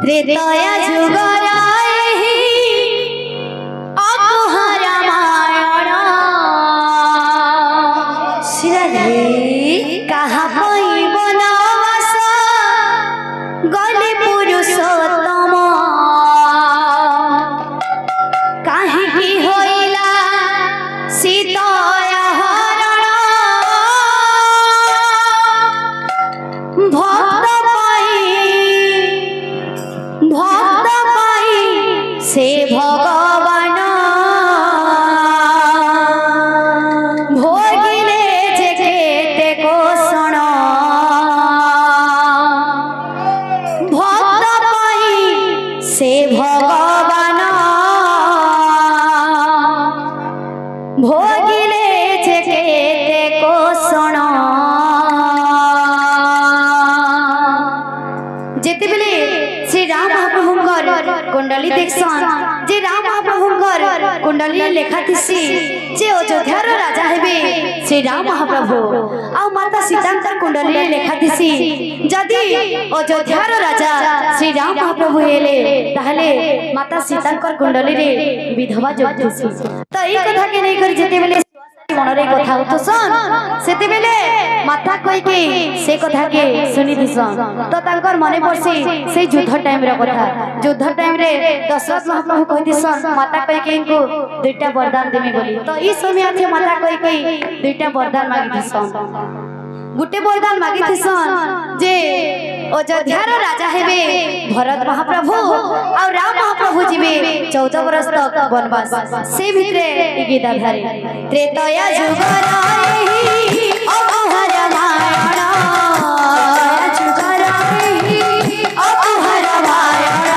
त्रेतया जुगर अकुहा रामायण कहा बनवास गले पुरुषोत्तम काहे होइला सीता से भगवान भोगिले जे केते कोषण भक्त पाई से भगवान भोगिले जे केते कोषण जेते बेले श्री राम महाप्रभुंकर कुंडली देखसन जे राम महाप्रभुंकर कुंडली लेखा थिसी जे अयोध्यार राजा हेबे श्री राम महाप्रभु आ माता सीतांकर कुंडली लेखा थिसी जदि अयोध्यार राजा श्री राम महाप्रभु हेले ताहले माता सीतांकर कुंडली रे विधवा जोग थिसी त एई कथा के नै कर जेते बेले मनरे कथा उठसन सेते बेले माता कहि के से कथा के सुनि दिसन तो तांकर मने पड़सी से युद्ध टाइम रे कथा युद्ध टाइम रे दशरथ महाप्रभु कहि दिसन माता कहि के इनको दुईटा वरदान देमी बोली तो ई समय आथे माता कहि के दुईटा वरदान मांगी दिसन गुटे वरदान मांगी दिसन जे अयोध्यार राजा हेबे भरत महाप्रभु और राम महाप्रभु जीवे 14 वर्ष तक वनवास से भितरे गीता धारे त्रेतया जुगर अकुहा रामायण जुगर अकुहा रामायण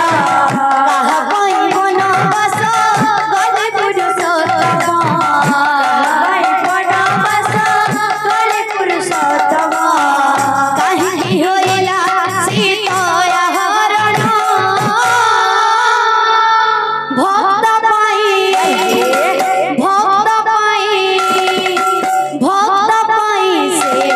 कहा बनवास गले पुरुषोत्तम बनवास गले पुरुषोत्तम काहे होइला भक्त पाई से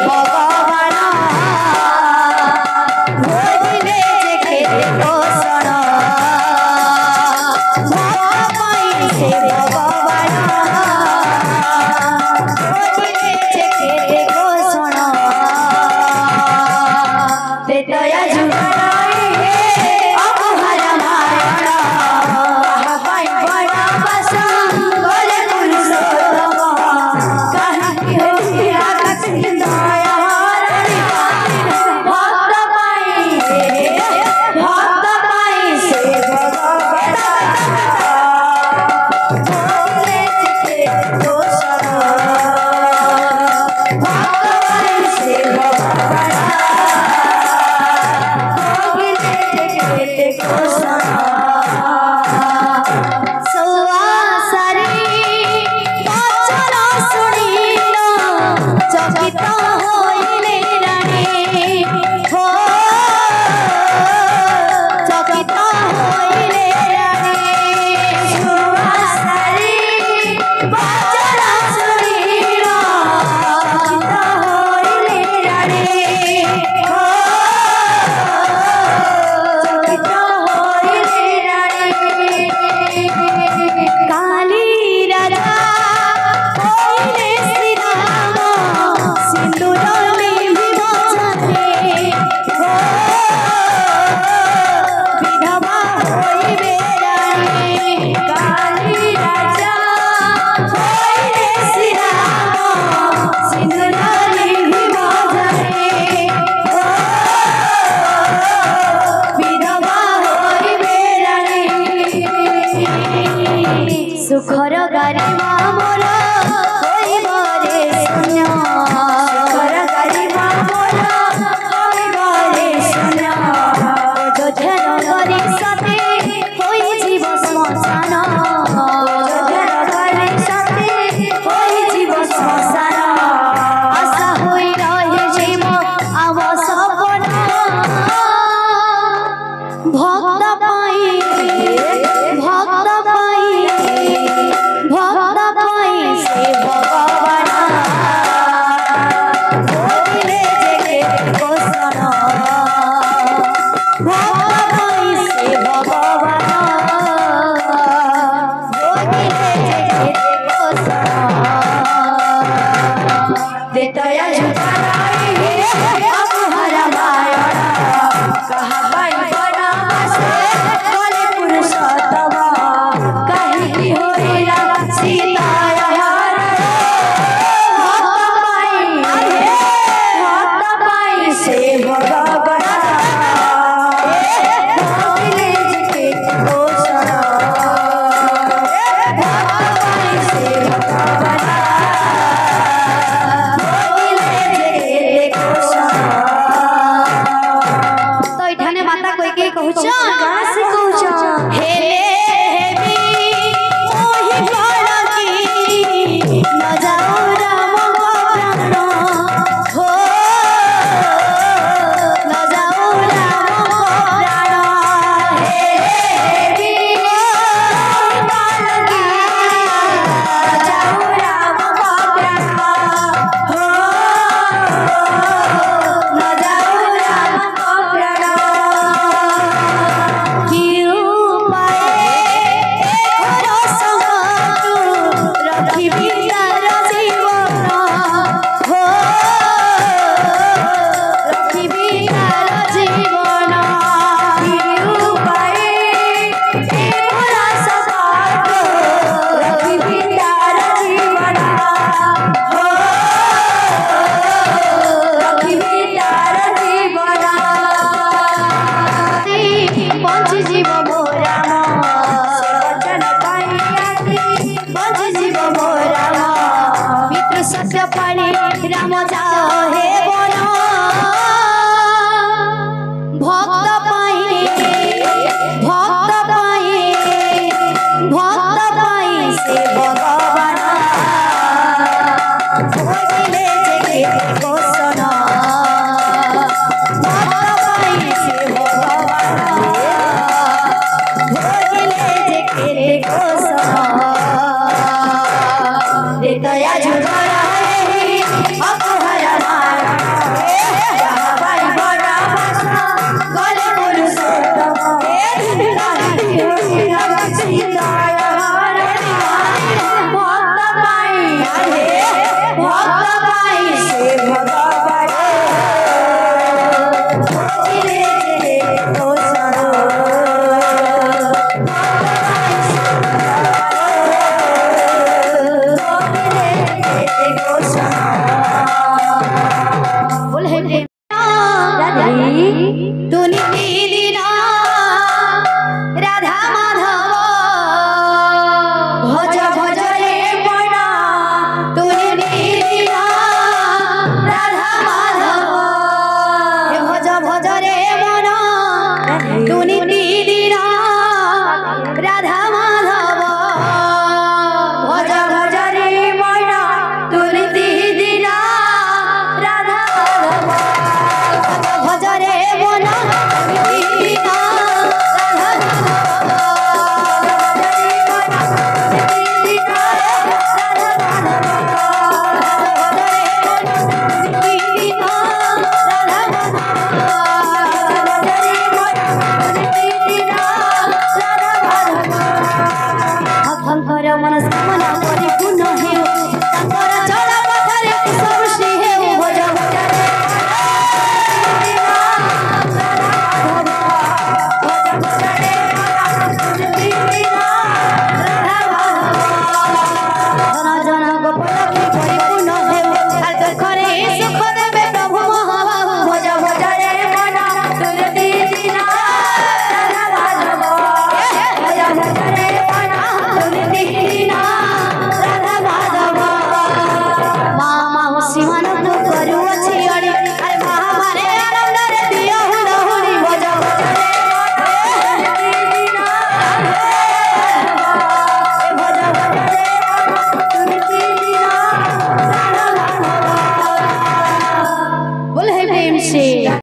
तूने